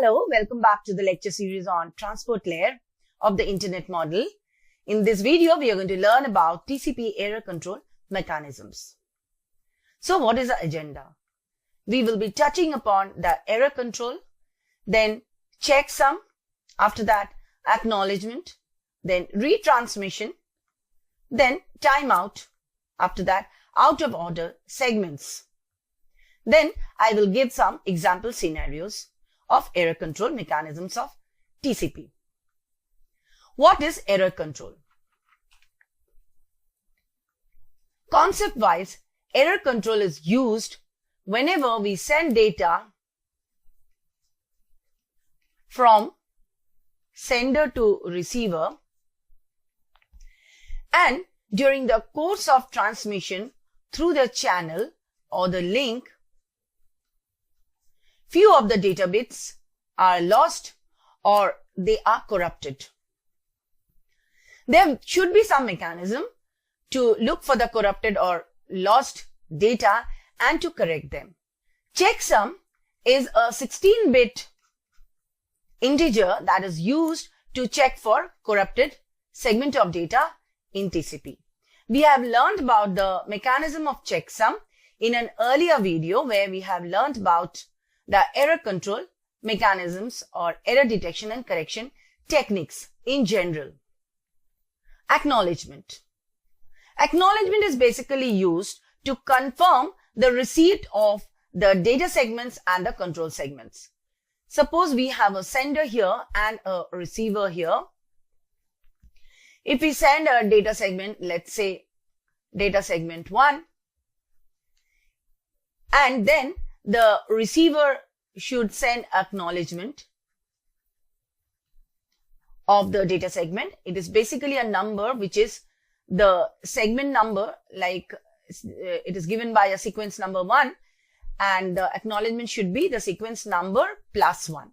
Hello, welcome back to the lecture series on transport layer of the internet model. In this video, we are going to learn about TCP error control mechanisms. So what is the agenda? We will be touching upon the error control, then checksum, after that acknowledgement, then retransmission, then timeout, after that out of order segments. Then I will give some example scenarios of error control mechanisms of TCP. What is error control? Concept-wise, error control is used whenever we send data from sender to receiver, and during the course of transmission through the channel or the link, few of the data bits are lost or they are corrupted. There should be some mechanism to look for the corrupted or lost data and to correct them. Checksum is a 16-bit integer that is used to check for corrupted segment of data in TCP. We have learned about the mechanism of checksum in an earlier video where we have learned about the error control mechanisms or error detection and correction techniques in general. Acknowledgement. Acknowledgement is basically used to confirm the receipt of the data segments and the control segments. Suppose we have a sender here and a receiver here. If we send a data segment, let's say data segment 1, and then the receiver should send acknowledgement of the data segment. It is basically a number which is the segment number, like it is given by a sequence number 1, and the acknowledgement should be the sequence number plus 1.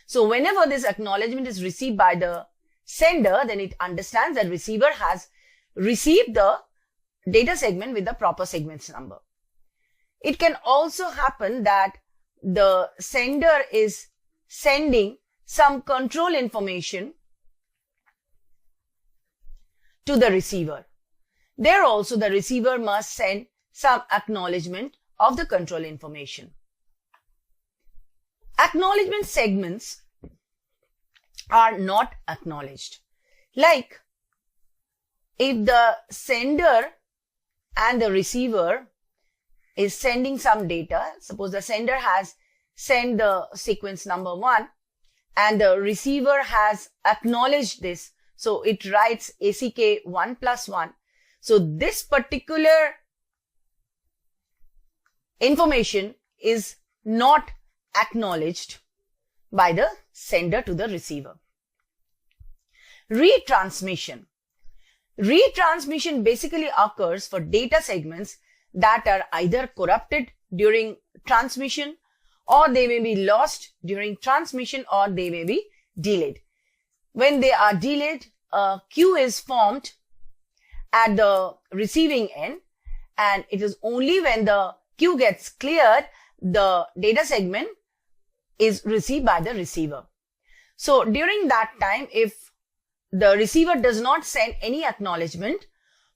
So whenever this acknowledgement is received by the sender, then it understands that receiver has received the data segment with the proper sequence number. It can also happen that the sender is sending some control information to the receiver. There also the receiver must send some acknowledgement of the control information. Acknowledgement segments are not acknowledged. Like if the sender and the receiver is sending some data, suppose the sender has sent the sequence number 1 and the receiver has acknowledged this. So it writes ACK 1 plus 1. So this particular information is not acknowledged by the sender to the receiver. Retransmission. Retransmission basically occurs for data segments that are either corrupted during transmission, or they may be lost during transmission, or they may be delayed. When they are delayed, a queue is formed at the receiving end, and it is only when the queue gets cleared, the data segment is received by the receiver. So during that time, if the receiver does not send any acknowledgement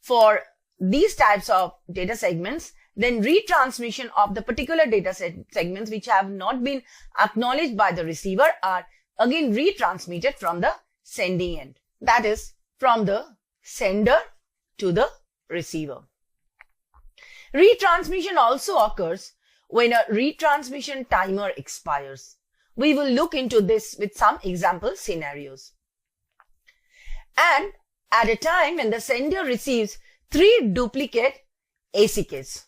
for these types of data segments, then retransmission of the particular data segments which have not been acknowledged by the receiver are again retransmitted from the sending end. That is, from the sender to the receiver. Retransmission also occurs when a retransmission timer expires. We will look into this with some example scenarios. And at a time when the sender receives 3 duplicate ACKs.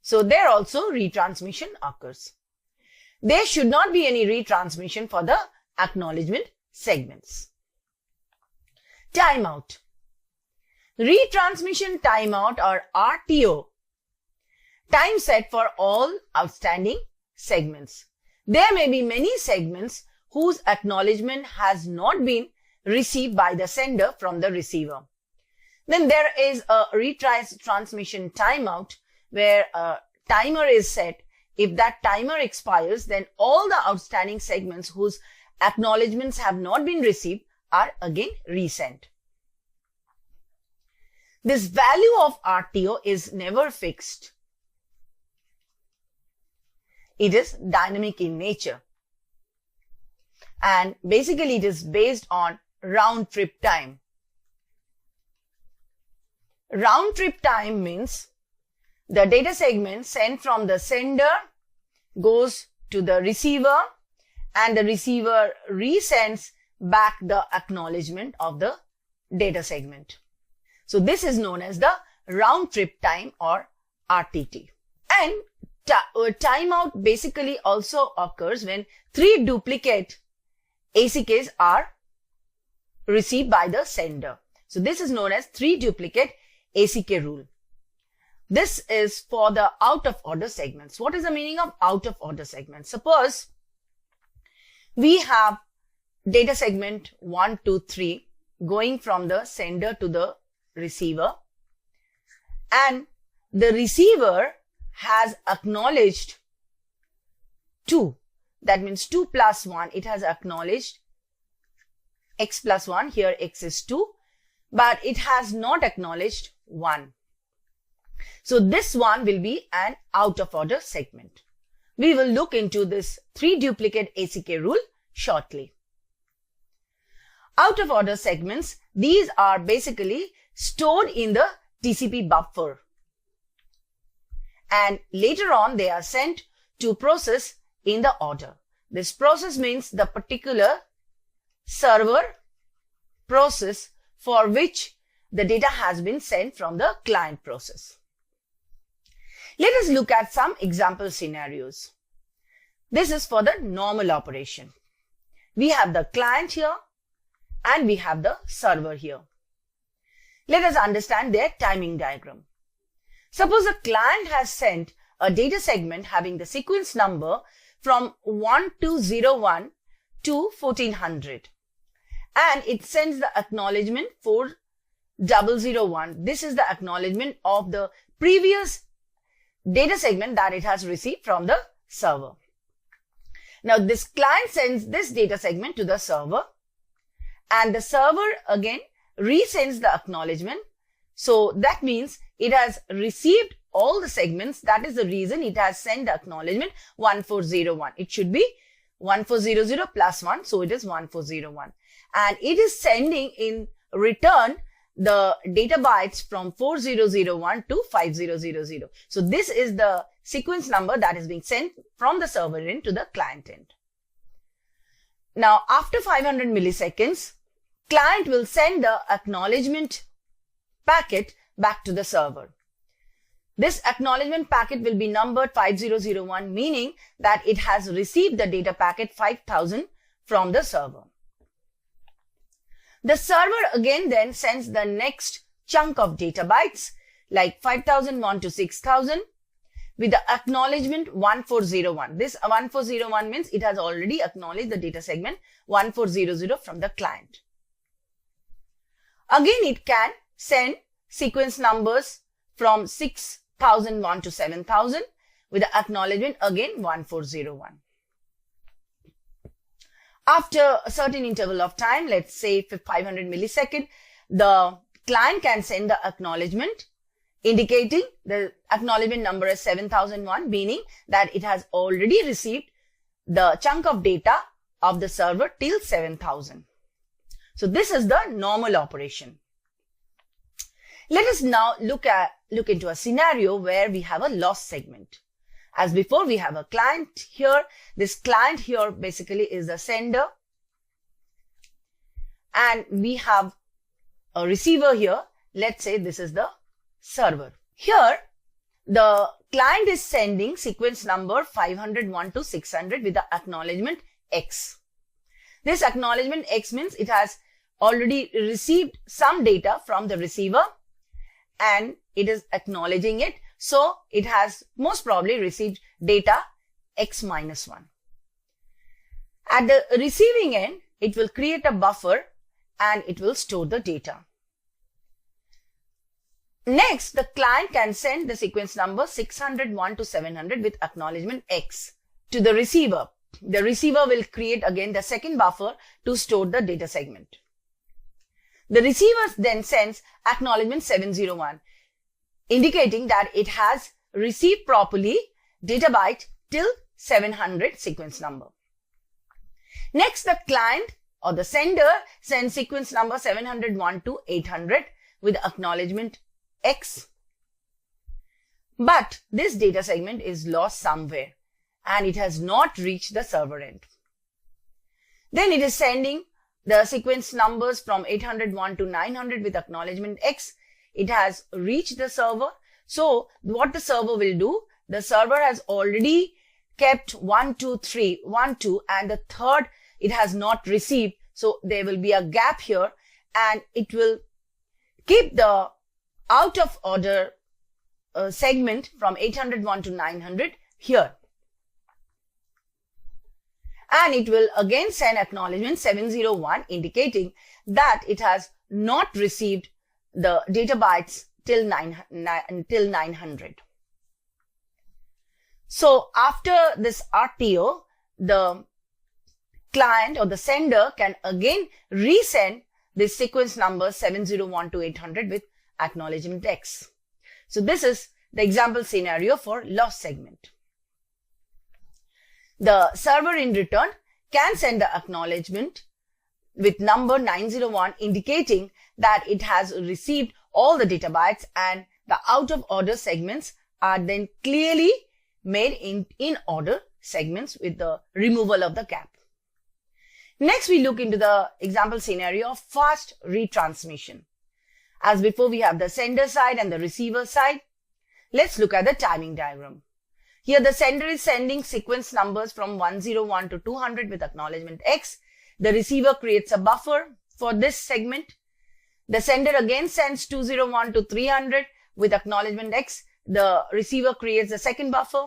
So there also retransmission occurs. There should not be any retransmission for the acknowledgement segments. Timeout. Retransmission timeout, or RTO, time set for all outstanding segments. There may be many segments whose acknowledgement has not been received by the sender from the receiver. Then there is a retransmission timeout where a timer is set if that timer expires, then all the outstanding segments whose acknowledgements have not been received are again resent. This value of RTO is never fixed. It is dynamic in nature. And basically it is based on round trip time. Round trip time means the data segment sent from the sender goes to the receiver and the receiver resends back the acknowledgement of the data segment. So this is known as the round trip time or RTT. And timeout basically also occurs when 3 duplicate ACKs are received by the sender. So this is known as 3 duplicate ACK rule. This is for the out of order segments. What is the meaning of out of order segments? Suppose we have data segment 1, 2, 3 going from the sender to the receiver, and the receiver has acknowledged 2. That means 2 plus 1. It has acknowledged x plus 1. Here x is 2. But it has not acknowledged 1. So this one will be an out of order segment. We will look into this 3 duplicate ACK rule shortly. Out of order segments, these are basically stored in the TCP buffer. And later on they are sent to process in the order. This process means the particular server process for which the data has been sent from the client process. Let us look at some example scenarios. This is for the normal operation. We have the client here and we have the server here. Let us understand their timing diagram. Suppose the client has sent a data segment having the sequence number from 1201 to 1400. And it sends the acknowledgement 4001. This is the acknowledgement of the previous data segment that it has received from the server. Now this client sends this data segment to the server, and the server again resends the acknowledgement. So that means it has received all the segments. That is the reason it has sent the acknowledgement 1401. It should be 1400 plus 1. So it is 1401. And it is sending in return the data bytes from 4001 to 5000. So this is the sequence number that is being sent from the server end to the client end. Now after 500 milliseconds, client will send the acknowledgement packet back to the server. This acknowledgement packet will be numbered 5001, meaning that it has received the data packet 5000 from the server. The server again then sends the next chunk of data bytes like 5001 to 6000 with the acknowledgement 1401. This 1401 means it has already acknowledged the data segment 1400 from the client. Again, it can send sequence numbers from 6001 to 7000 with the acknowledgement again 1401. After a certain interval of time, let's say 500 milliseconds, the client can send the acknowledgement indicating the acknowledgement number is 7001, meaning that it has already received the chunk of data of the server till 7000. So this is the normal operation. Let us now look into a scenario where we have a lost segment. As before, we have a client here. This client here basically is the sender. And we have a receiver here. Let's say this is the server. Here, the client is sending sequence number 501 to 600 with the acknowledgement X. This acknowledgement X means it has already received some data from the receiver and it is acknowledging it. So it has most probably received data X minus 1. At the receiving end, it will create a buffer and it will store the data. Next, the client can send the sequence number 601 to 700 with acknowledgement X to the receiver. The receiver will create again the second buffer to store the data segment. The receiver then sends acknowledgement 701, indicating that it has received properly data byte till 700 sequence number. Next, the client or the sender sends sequence number 701 to 800 with acknowledgement X. But this data segment is lost somewhere and it has not reached the server end. Then it is sending the sequence numbers from 801 to 900 with acknowledgement X. It has reached the server. So what the server will do, the server has already kept 1, 2, 3, 1, 2, and the third it has not received. So there will be a gap here and it will keep the out of order segment from 801 to 900 here. And it will again send acknowledgement 701, indicating that it has not received the data bytes till 900. So after this RTO, the client or the sender can again resend this sequence number 701 to 800 with acknowledgement X. So this is the example scenario for lost segment. The server in return can send the acknowledgement with number 901, indicating that it has received all the data bytes and the out of order segments are then clearly made in order segments with the removal of the gap. Next, we look into the example scenario of fast retransmission. As before, we have the sender side and the receiver side. Let's look at the timing diagram. Here the sender is sending sequence numbers from 101 to 200 with acknowledgement X. The receiver creates a buffer for this segment. The sender again sends 201 to 300 with acknowledgement X. The receiver creates the second buffer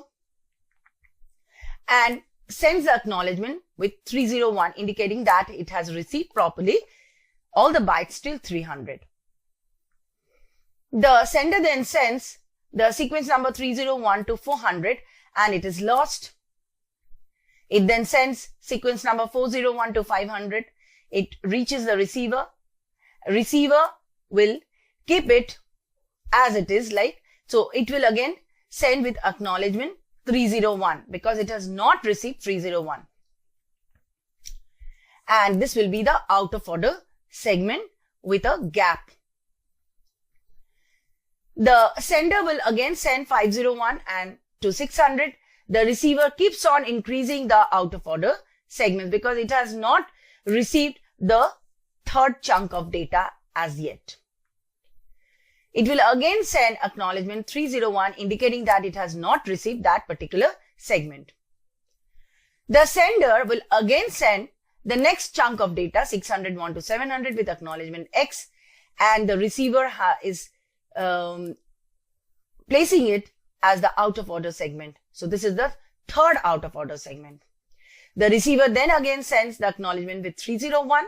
and sends the acknowledgement with 301, indicating that it has received properly all the bytes till 300. The sender then sends the sequence number 301 to 400 and it is lost. It then sends sequence number 401 to 500. It reaches the receiver. Receiver will keep it as it is like. So it will again send with acknowledgement 301 because it has not received 301. And this will be the out of order segment with a gap. The sender will again send 501 and to 600. The receiver keeps on increasing the out of order segments because it has not received the third chunk of data as yet. It will again send acknowledgement 301, indicating that it has not received that particular segment. The sender will again send the next chunk of data 601 to 700 with acknowledgement X, and the receiver is placing it as the out of order segment. So this is the third out of order segment. The receiver then again sends the acknowledgement with 301.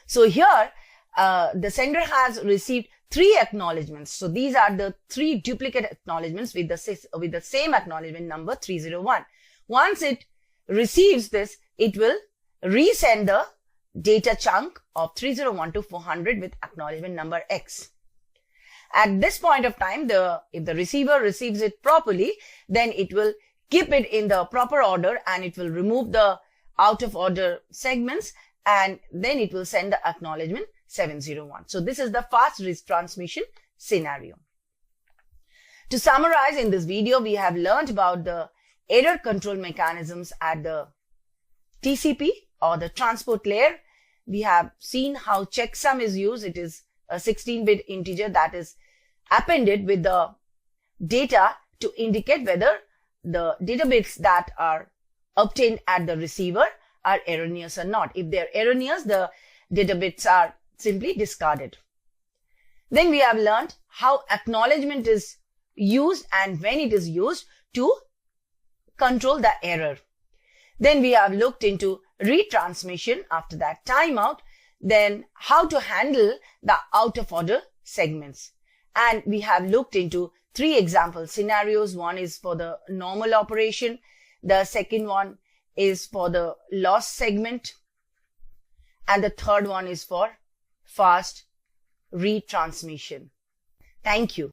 So here the sender has received 3 acknowledgements. So these are the 3 duplicate acknowledgements with the same acknowledgement number 301. Once it receives this, it will resend the data chunk of 301 to 400 with acknowledgement number X. At this point of time, if the receiver receives it properly, then it will keep it in the proper order and it will remove the out of order segments and then it will send the acknowledgement 701. So this is the fast retransmission scenario. To summarize, in this video, we have learned about the error control mechanisms at the TCP or the transport layer. We have seen how checksum is used. It is a 16-bit integer that is appended with the data to indicate whether the data bits that are obtained at the receiver are erroneous or not. If they are erroneous, the data bits are simply discarded. Then we have learned how acknowledgement is used and when it is used to control the error. Then we have looked into retransmission, after that timeout, then how to handle the out of order segments. And we have looked into 3 example scenarios. One is for the normal operation. The second one is for the lost segment. And the third one is for fast retransmission. Thank you.